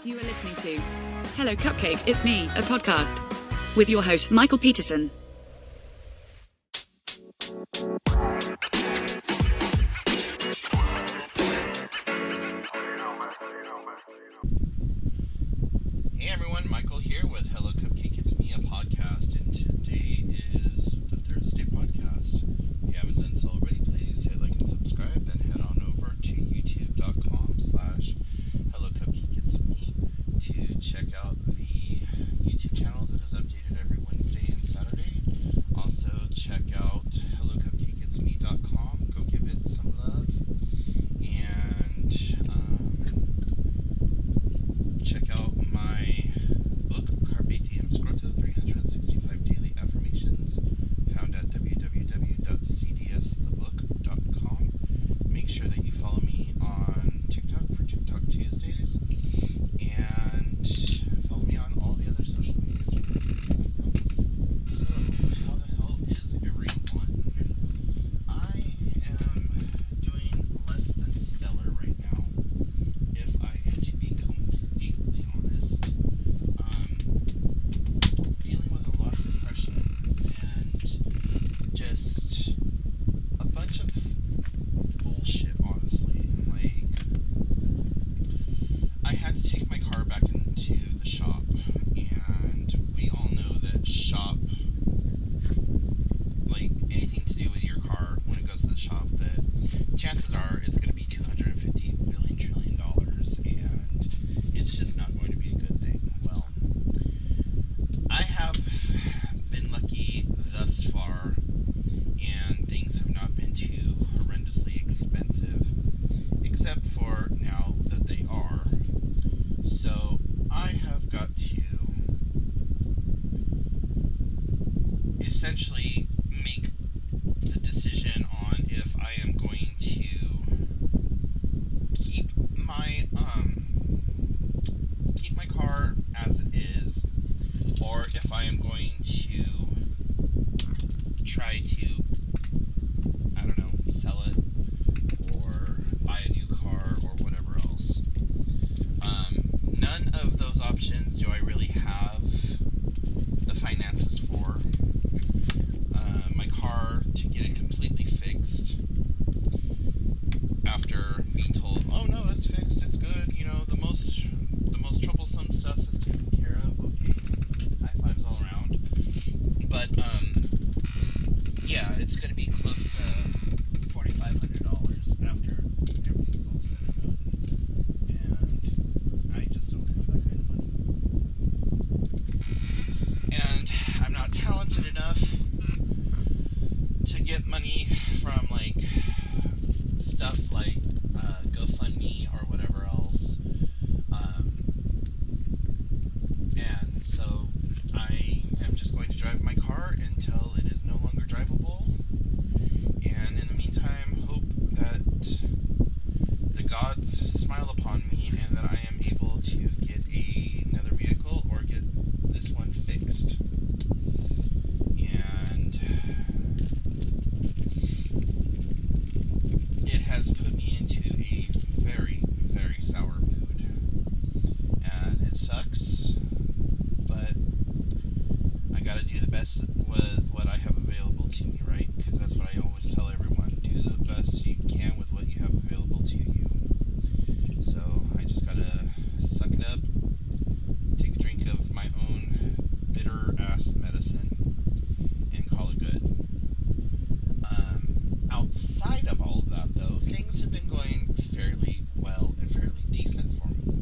You are listening to Hello Cupcake, It's Me, a podcast with your host, Michael Peterson. Hey everyone, Michael here with Hello Cupcake, It's Me, a podcast, and today is the Thursday podcast. If you haven't done so already, please hit like and subscribe, then head on over to youtube.com/hellocupcakeitsme to check out the YouTube channel that is updated every Wednesday and Saturday. Also check out hellocupcakeitsme.com, go give it some love, and check out my book, Carpe Diem Scroto, 365 Daily Affirmations, found at www.cdsthebook.com. Make sure that you follow me on TikTok for TikTok Tuesdays, and follow me on all the other social medias. So, how the hell is everyone? I am doing less than stellar right now, if I am to be completely honest. Dealing with a lot of depression and just a bunch of bullshit, honestly. Like, I had to take my car back into the shop, and we all know that shop, like anything to do with your car when it goes to the shop, that chances are it's going to be $250 billion trillion, and it's just not going to be a good thing. Well, I have been lucky thus far, and things have not been too horrendously expensive, except for now that they are. So I have got to essentially make the decision on if I am going to keep my car as it is, or if I am going to try to, I don't know, sell it or buy a new car or whatever else. None of those options do I really have the finances for. My car, to get it completely fixed, after being told, oh no, it's fixed, it's good, you know, the most troublesome stuff is taken care of, okay, high fives all around. But, yeah, it's going to be close to $4,500 after everything's all said and done. And I just don't have that kind of money. And I'm not talented enough to get money from, like, stuff like GoFundMe or whatever else. And so I am just going to drive my car until it is no longer drivable. And in the meantime, hope that the gods smile upon me and that I am able to get another vehicle or get this one fixed. And it has put me into a very, very sour mood. And it sucks, but I gotta do the best with what I have available to me, right? Because that's what I always tell everyone. Do the best you can with what you have available to you. So I just gotta suck it up, take a drink of my own bitter-ass medicine, and call it good. Outside of all of that, though, things have been going fairly well and fairly decent for me.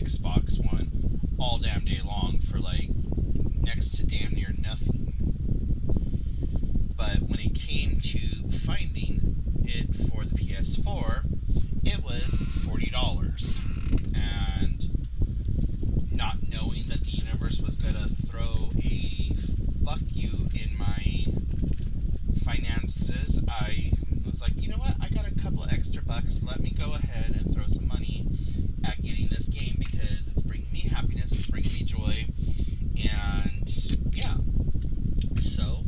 Xbox One all damn day long for like next to damn near nothing. But when it came to finding it for the PS4, it was $40. And not knowing that the universe was going to throw a fuck you in my finances, I was like, you know what, I got a couple of extra bucks, let me go ahead and throw some money at getting this game because it's bringing me happiness, it's bringing me joy, and yeah, so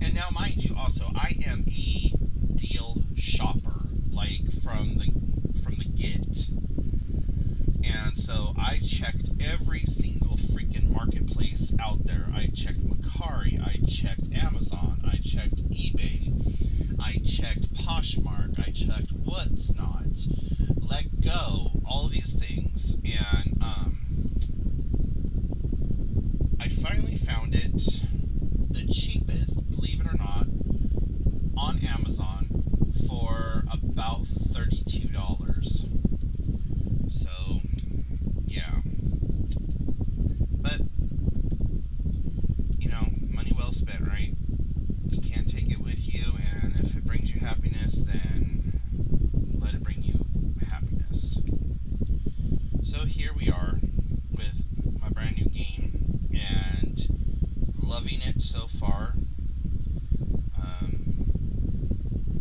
and now mind you also, I am a deal shopper, like from the get, and so I checked every single freaking marketplace out there. I checked Mercari, I checked Amazon, I checked eBay, I checked Poshmark, I checked What's Not, Let Go, all of these things, and I finally found it the cheapest, believe it or not, on Amazon for about $32. So, yeah. But, you know, money well spent, right? You can't take it with you, and if it brings you happiness, then let it bring you happiness. So here we are with my brand new game, and loving it so far.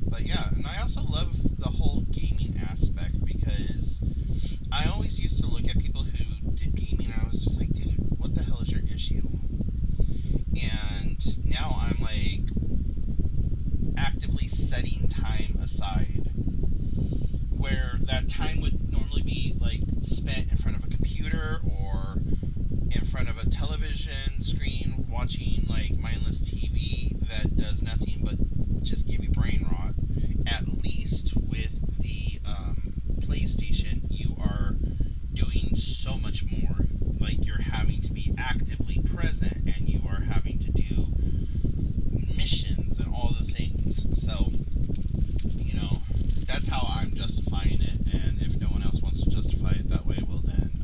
But yeah, and I also love the whole gaming aspect because I always used to look at people who did gaming and I was just like, dude, what the hell is your issue? And now I'm like actively setting time aside where that time would normally be like spent in front of a computer or in front of a television screen watching like mindless TV that does nothing but just give you brain rot. At least with the PlayStation, you are doing so much more. Like, you're having to be actively present, and you are having to do missions and all the things. So, you know, that's how I'm justifying it, and if no one else wants to justify it that way, well then,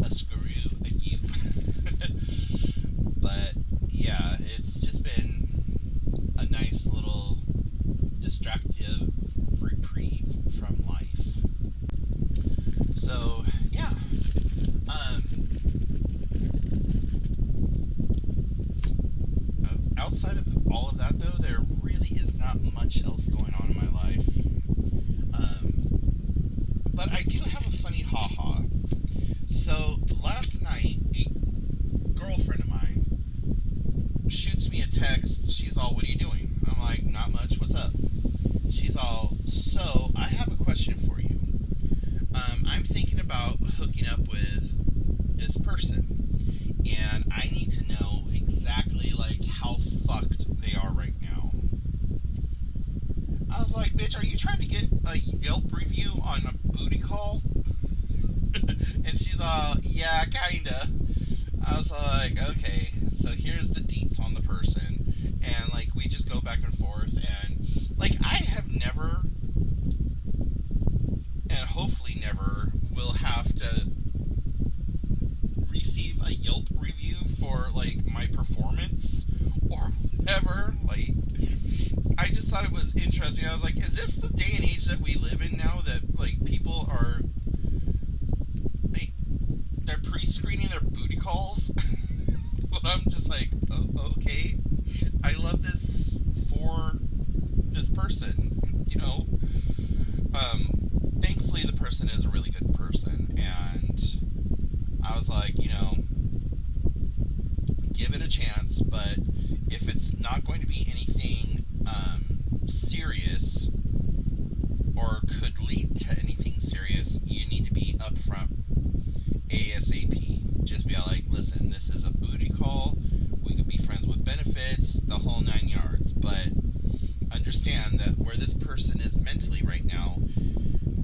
a screw you. But, yeah, it's just been a nice little distractive reprieve from life. So, yeah. Outside of all of that, though, there really is not much else going on in my life. But I do have a funny ha-ha. So, last night, a girlfriend of mine shoots me a text. She's all, what are you doing? I'm like, not much, what's up? She's all, so, I have a question for you. I'm thinking about hooking up with this person, and I need to know exactly, like, how fucked they are right now. I was like, bitch, are you trying to get a Yelp review on a booty call? And she's all, yeah, kinda. I was like, okay, so here's the deets on the person, and, like, we just go back and forth, and, like, I have never, and hopefully never, will have to receive a Yelp review for, like, my performance, or whatever. Like, I just thought it was interesting. I was like, is this the day and age that we live in now, that, like, people are, like, they're pre-screening their booty calls? But I'm just like, oh, okay, I love this for this person, you know. Thankfully the person is a really good person, and I was like, you know, give it a chance, but if it's not going to be anything serious or could lead to anything serious, you need to be upfront ASAP. Just be like, listen, this is a booty call, we could be friends with benefits, the whole 9 yards, but understand that where this person is mentally right now,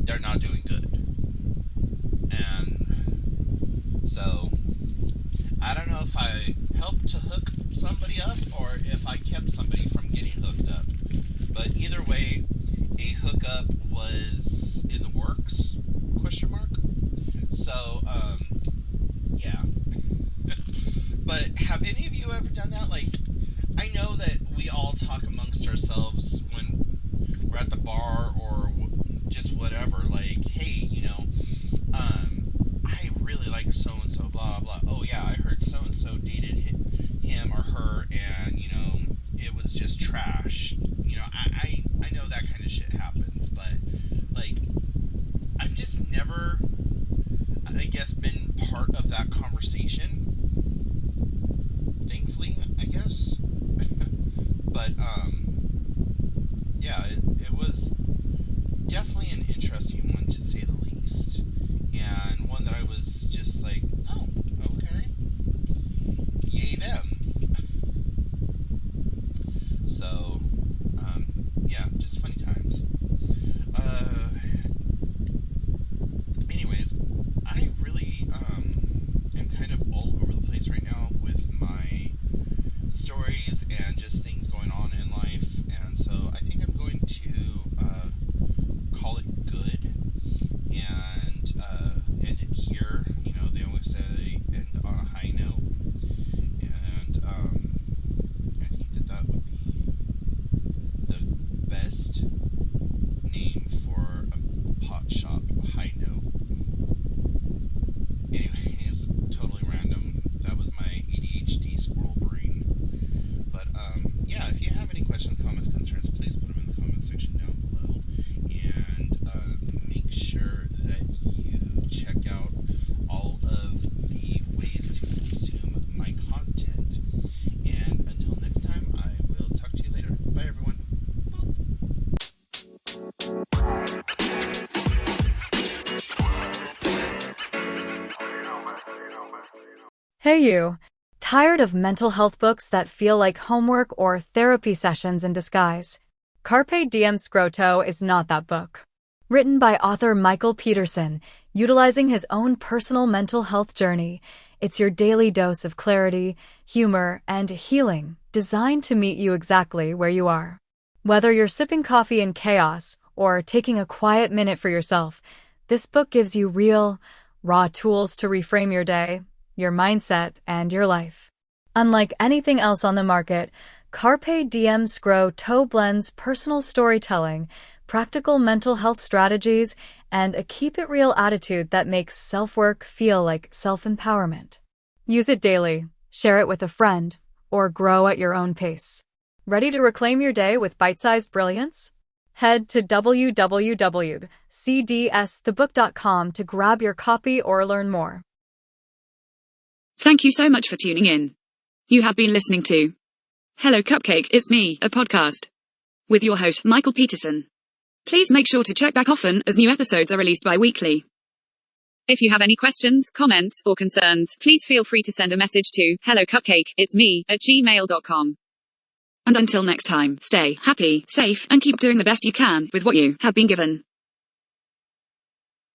they're not doing good. And so, I don't know if I helped to hook somebody up or if I kept somebody from getting hooked up. But either way, a hookup was in the Hey you! Tired of mental health books that feel like homework or therapy sessions in disguise? Carpe Diem Scroto is not that book. Written by author Michael Peterson, utilizing his own personal mental health journey, it's your daily dose of clarity, humor, and healing, designed to meet you exactly where you are. Whether you're sipping coffee in chaos or taking a quiet minute for yourself, this book gives you real, raw tools to reframe your day, your mindset, and your life. Unlike anything else on the market, Carpe Diem Scroto blends personal storytelling, practical mental health strategies, and a keep-it-real attitude that makes self-work feel like self-empowerment. Use it daily, share it with a friend, or grow at your own pace. Ready to reclaim your day with bite-sized brilliance? Head to www.cdsthebook.com to grab your copy or learn more. Thank you so much for tuning in. You have been listening to Hello Cupcake, It's Me, a podcast with your host, Michael Peterson. Please make sure to check back often as new episodes are released bi-weekly. If you have any questions, comments, or concerns, please feel free to send a message to hellocupcakeitsme@gmail.com. And until next time, stay happy, safe, and keep doing the best you can with what you have been given.